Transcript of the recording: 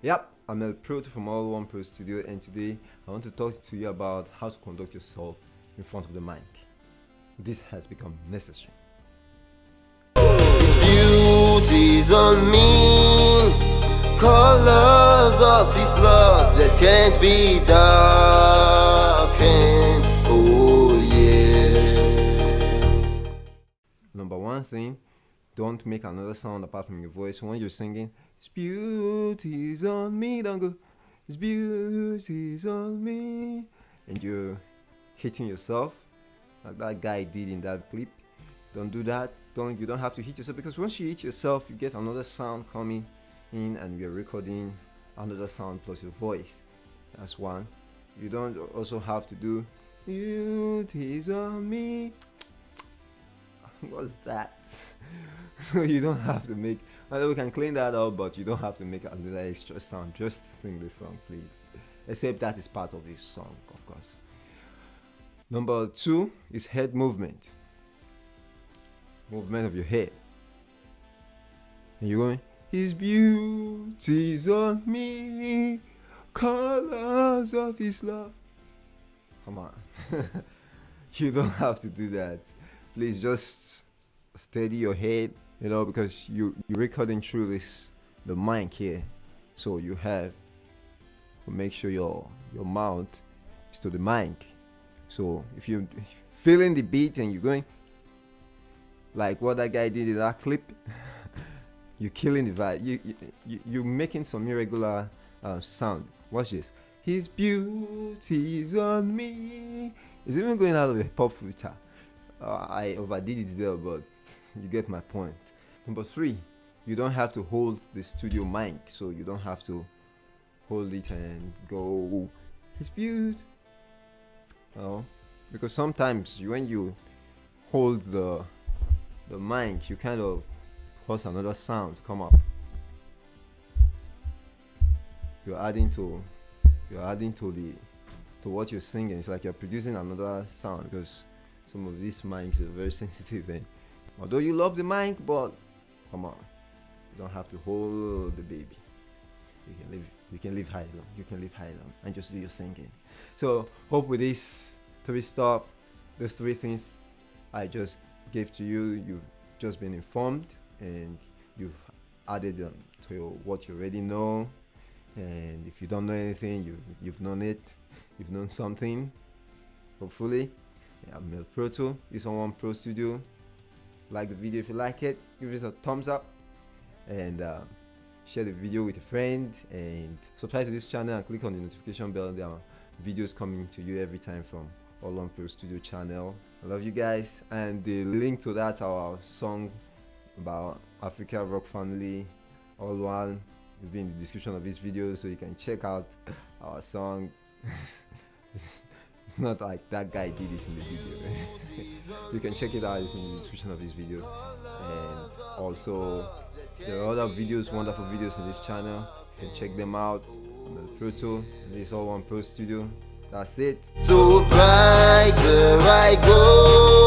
Yep, I'm El Proto from alloneprostudio, and today I want to talk to you about how to conduct yourself in front of the mic. This has become necessary. His beauty's on me, colors of his love that can't be darkened. Oh yeah. Number one thing, don't make another sound apart from your voice when you're singing. His beauty's on me, don't go. His beauty's on me, and you're hitting yourself like that guy did in that clip. Don't do that. You don't have to hit yourself, because once you hit yourself, you get another sound coming in, and you're recording another sound plus your voice. That's one. You don't also have to do beauty's on me. What's that? So you don't have to make. Although we can clean that up, but you don't have to make another extra sound just to sing this song, please. Except that is part of this song, of course. Number two is head movement. Movement of your head. And you're going, His beauty's on me, colors of His love. Come on. You don't have to do that. Please just steady your head, because you're recording through the mic here. So you have to make sure your mouth is to the mic. So if you're feeling the beat and you're going like what that guy did in that clip, you're killing the vibe. You're making some irregular sound. Watch this. His beauty's on me. It's even going out of a pop filter. I overdid it there, but you get my point. Number three, you don't have to hold the studio mic, so you don't have to hold it and go, His beauty. Because sometimes when you hold the mic, you kind of cause another sound to come up. You're adding to what you're singing. It's like you're producing another sound, because some of these mics are very sensitive. And although you love the mic, but come on, you don't have to hold the baby. You can live high alone. You can live high alone and just do your singing. So hope with these three stuff, these three things I just gave to you, you've just been informed and you've added them to what you already know. And if you don't know anything, you've known it. You've known something, hopefully. I'm El Proto. This is alloneprostudio. Like the video if you like it. Give it a thumbs up. And share the video with a friend. And subscribe to this channel and click on the notification bell. There are videos coming to you every time from alloneprostudio channel. I love you guys. And the link to that, our song about Africa Rock Family, all one, will be in the description of this video, so you can check out our song. It's not like that guy did it in the video. You can check it out, it's in the description of this video. And also there are other videos, wonderful videos in this channel. You can check them out on the Proto. This is alloneprostudio. That's it. So brighter I go.